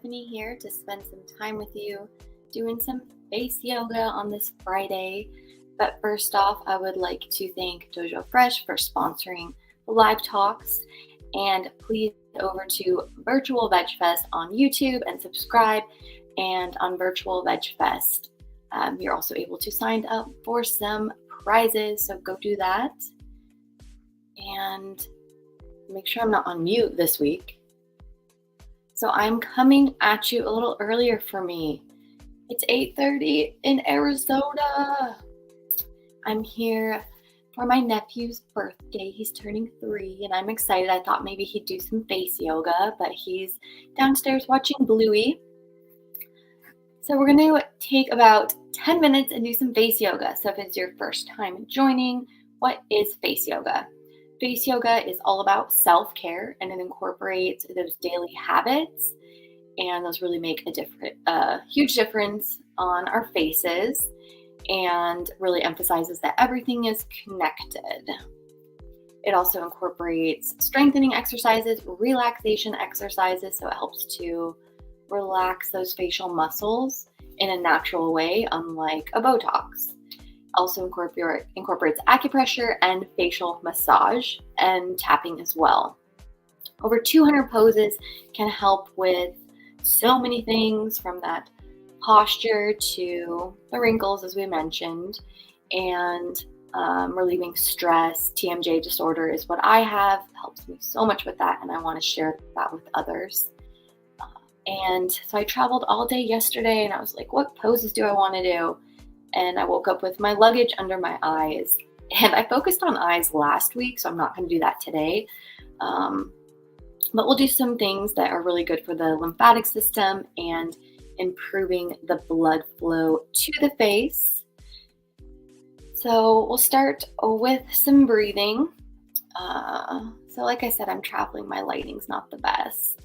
Tiffany here to spend some time with you doing some face yoga on this Friday. But first off, I would like to thank Dojo Fresh for sponsoring the live talks. And please head over to Virtual Veg Fest on YouTube and subscribe. And on Virtual Veg Fest, you're also able to sign up for some prizes. So go do that. And make sure I'm not on mute this week. So I'm coming at you a little earlier for me. It's 8:30 in Arizona. I'm here for my nephew's birthday. He's turning 3 and I'm excited. I thought maybe he'd do some face yoga, but he's downstairs watching Bluey. So we're going to take about 10 minutes and do some face yoga. So if it's your first time joining, what is face yoga? Face yoga is all about self-care, and it incorporates those daily habits, and those really make a huge difference on our faces, and really emphasizes that everything is connected. It also incorporates strengthening exercises, relaxation exercises, so it helps to relax those facial muscles in a natural way, unlike a Botox. Also incorporates acupressure and facial massage and tapping as well. Over 200 poses can help with so many things, from that posture to the wrinkles, as we mentioned, and relieving stress. TMJ disorder is what I have. It helps me so much with that, and I want to share that with others. And so I traveled all day yesterday, and I was like, what poses do I want to do? And I woke up with my luggage under my eyes. And I focused on eyes last week, so I'm not going to do that today. But we'll do some things that are really good for the lymphatic system and improving the blood flow to the face. So we'll start with some breathing. So like I said, I'm traveling. My lighting's not the best,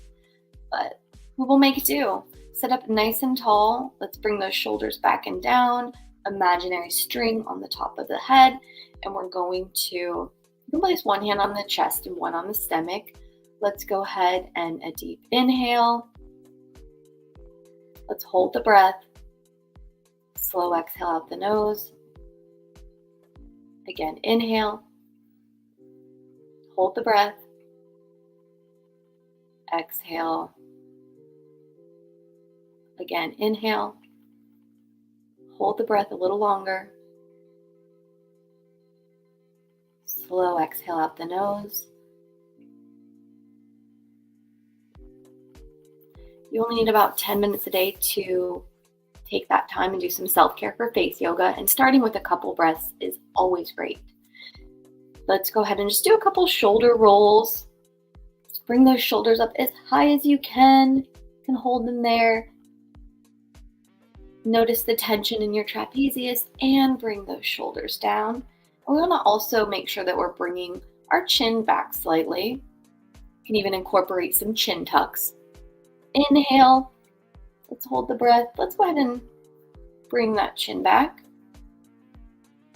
but we will make do. Sit up nice and tall. Let's bring those shoulders back and down. Imaginary string on the top of the head, and we're going to, you can place one hand on the chest and one on the stomach. Let's go ahead and a deep inhale. Let's hold the breath. Slow exhale out the nose. Again, inhale. Hold the breath. Exhale. Again, inhale. Hold the breath a little longer. Slow exhale out the nose. You only need about 10 minutes a day to take that time and do some self-care for face yoga, and starting with a couple breaths is always great. Let's go ahead and just do a couple shoulder rolls. Bring those shoulders up as high as you can. You can hold them there. Notice the tension in your trapezius and bring those shoulders down. And we want to also make sure that we're bringing our chin back slightly. You can even incorporate some chin tucks. Inhale. Let's hold the breath. Let's go ahead and bring that chin back.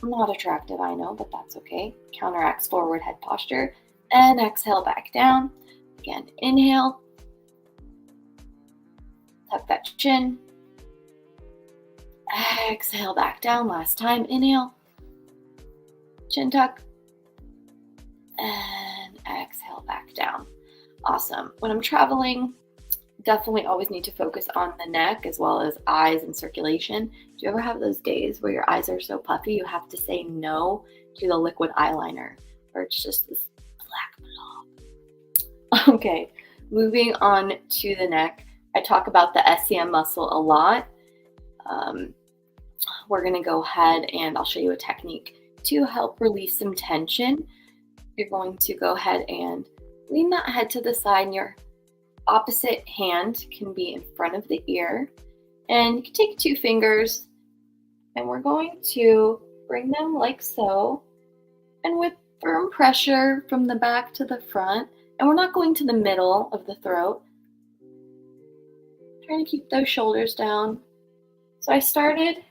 Not attractive, I know, but that's okay. Counteracts forward head posture. And exhale back down. Again, inhale. Tuck that chin. Exhale back down. Last time. Inhale. Chin tuck. And exhale back down. Awesome. When I'm traveling, definitely always need to focus on the neck as well as eyes and circulation. Do you ever have those days where your eyes are so puffy you have to say no to the liquid eyeliner, or it's just this black blob? Okay, moving on to the neck. I talk about the SCM muscle a lot. We're going to go ahead and I'll show you a technique to help release some tension. You're going to go ahead and lean that head to the side, and your opposite hand can be in front of the ear. And you can take 2 fingers, and we're going to bring them like so, and with firm pressure from the back to the front. And we're not going to the middle of the throat. Trying to keep those shoulders down. So I started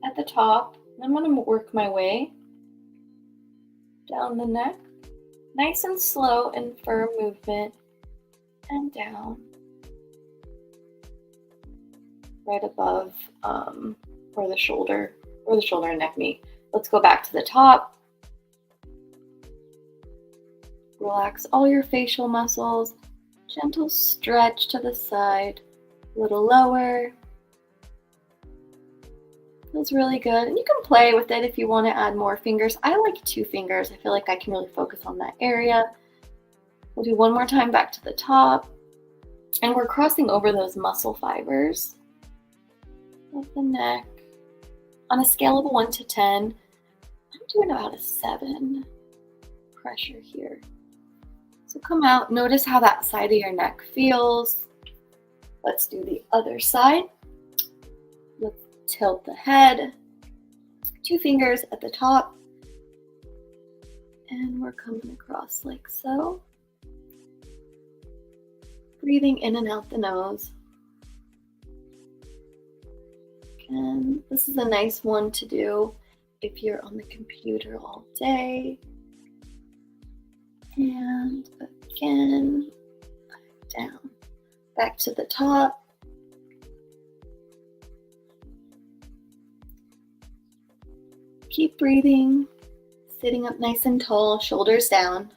at the top, and I'm going to work my way down the neck. Nice and slow and firm movement, and down right above where the shoulder and neck meet. Let's go back to the top. Relax all your facial muscles. Gentle stretch to the side, a little lower. Feels really good. And you can play with it if you want to add more fingers. I like 2 fingers. I feel like I can really focus on that area. We'll do one more time back to the top. And we're crossing over those muscle fibers of the neck. On a scale of 1 to 10, I'm doing about a 7 pressure here. So come out, notice how that side of your neck feels. Let's do the other side. Let's tilt the head. 2 fingers at the top. And we're coming across like so. Breathing in and out the nose. And this is a nice one to do if you're on the computer all day. And again, down, back to the top. Keep breathing, sitting up nice and tall, shoulders down.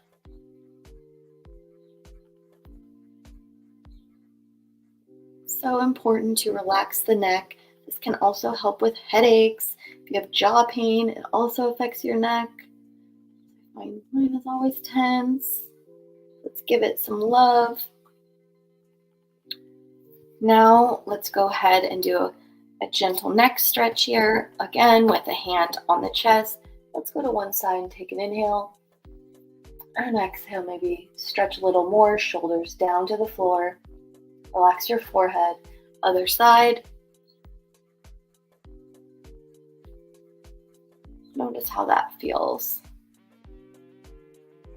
So important to relax the neck. This can also help with headaches. If you have jaw pain, it also affects your neck. Mine is always tense. Let's give it some love. Now let's go ahead and do a gentle neck stretch here. Again, with a hand on the chest. Let's go to one side and take an inhale. And exhale, maybe stretch a little more, shoulders down to the floor. Relax your forehead. Other side. Notice how that feels.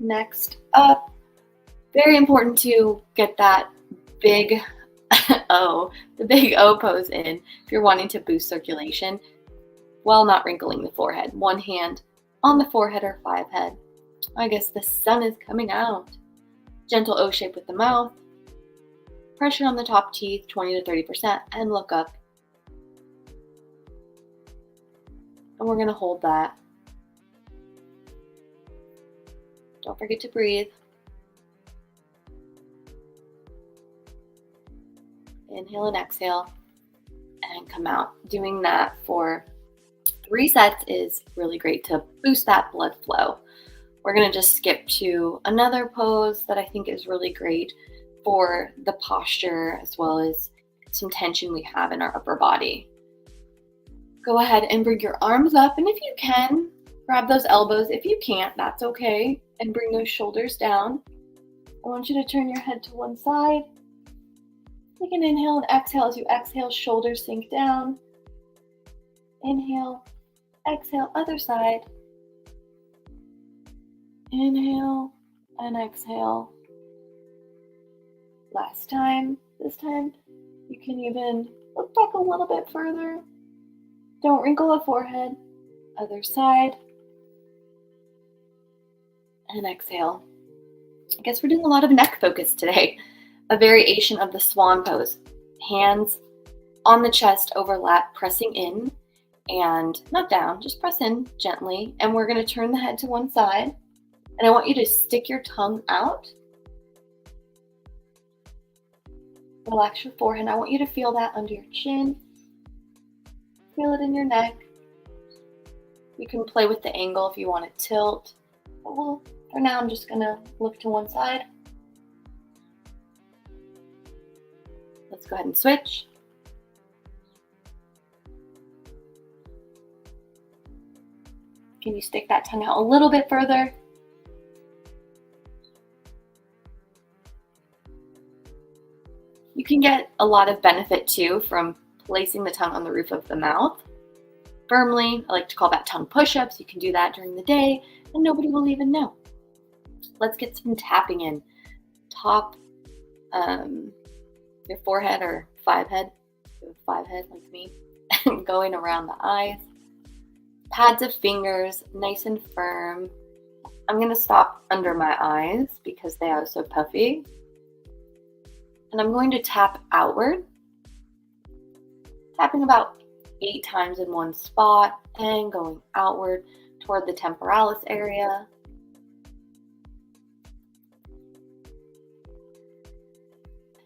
Next up, very important to get that big O, the big O pose in if you're wanting to boost circulation while not wrinkling the forehead. One hand on the forehead or 5 head. I guess the sun is coming out. Gentle O shape with the mouth. Pressure on the top teeth, 20 to 30%, and look up. And we're going to hold that. Don't forget to breathe. Inhale and exhale, and come out. Doing that for 3 sets is really great to boost that blood flow. We're going to just skip to another pose that I think is really great for the posture as well as some tension we have in our upper body. Go ahead and bring your arms up, and if you can, grab those elbows. If you can't, that's okay. And bring those shoulders down. I want you to turn your head to one side. Take an inhale and exhale. As you exhale, shoulders sink down. Inhale, exhale, other side. Inhale and exhale. Last time. This time, you can even look back a little bit further. Don't wrinkle the forehead. Other side. And exhale. I guess we're doing a lot of neck focus today. A variation of the swan pose. Hands on the chest, overlap, pressing in and not down, just press in gently. And we're going to turn the head to one side. And I want you to stick your tongue out. Relax your forehead. I want you to feel that under your chin. Feel it in your neck. You can play with the angle if you want to tilt. But for now, I'm just going to look to one side. Let's go ahead and switch. Can you stick that tongue out a little bit further? You can get a lot of benefit too from placing the tongue on the roof of the mouth firmly. I like to call that tongue push-ups. You can do that during the day and nobody will even know. Let's get some tapping in. Top your forehead or 5 head. 5 head like me. Going around the eyes. Pads of fingers, nice and firm. I'm going to stop under my eyes because they are so puffy. And I'm going to tap outward. tapping about 8 times in one spot and going outward toward the temporalis area.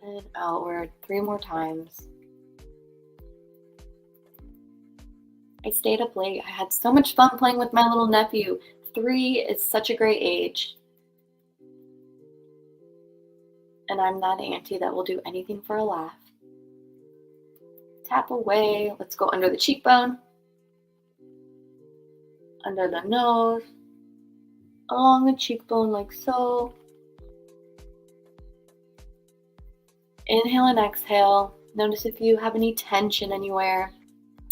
And outward 3 more times. I stayed up late. I had so much fun playing with my little nephew. 3 is such a great age. And I'm that auntie that will do anything for a laugh. Tap away. Let's go under the cheekbone, under the nose, along the cheekbone like so. Inhale and exhale. Notice if you have any tension anywhere.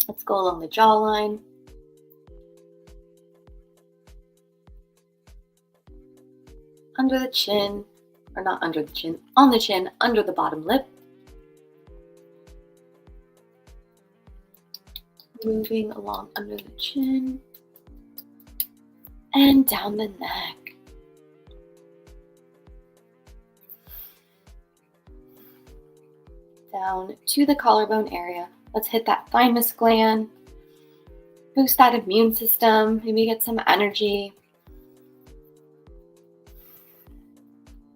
Let's go along the jawline. Under the chin, or not under the chin, on the chin, under the bottom lip. Moving along under the chin and down the neck. Down to the collarbone area. Let's hit that thymus gland. Boost that immune system. Maybe get some energy.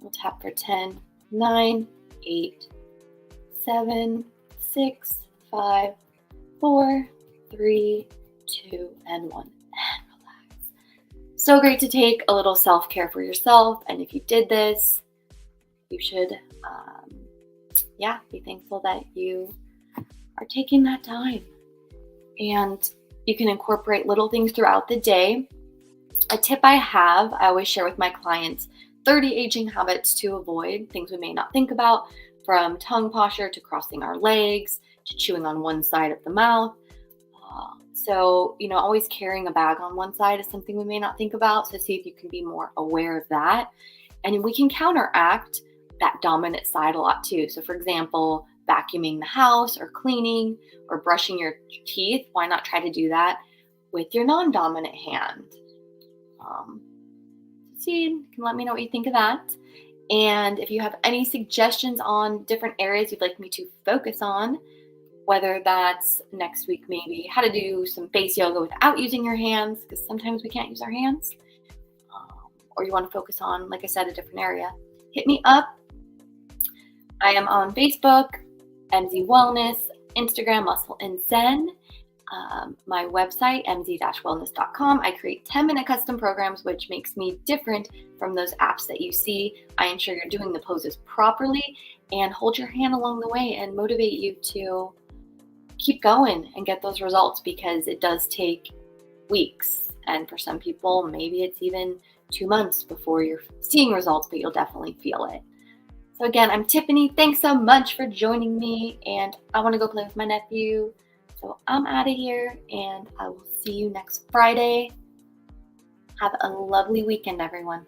We'll tap for 10, 9, 8, 7, 6, 5, 4, 3, 2, and 1. And relax. So great to take a little self-care for yourself. And if you did this, you should be thankful that you are taking that time. And you can incorporate little things throughout the day. A tip I always share with my clients, 30 aging habits to avoid, things we may not think about, from tongue posture to crossing our legs to chewing on one side of the mouth. So, always carrying a bag on one side is something we may not think about. So see if you can be more aware of that. And we can counteract that dominant side a lot too. So for example, vacuuming the house or cleaning or brushing your teeth, why not try to do that with your non-dominant hand? You can let me know what you think of that. And if you have any suggestions on different areas you'd like me to focus on, whether that's next week, maybe how to do some face yoga without using your hands, because sometimes we can't use our hands, or you want to focus on, like I said, a different area, hit me up. I am on Facebook, MZ Wellness, Instagram, Muscle and Zen, my website, mz-wellness.com. I create 10-minute custom programs, which makes me different from those apps that you see. I ensure you're doing the poses properly and hold your hand along the way and motivate you to keep going and get those results, because it does take weeks. And for some people, maybe it's even 2 months before you're seeing results, but you'll definitely feel it. So again, I'm Tiffany. Thanks so much for joining me, and I want to go play with my nephew. So I'm out of here, and I will see you next Friday. Have a lovely weekend, everyone.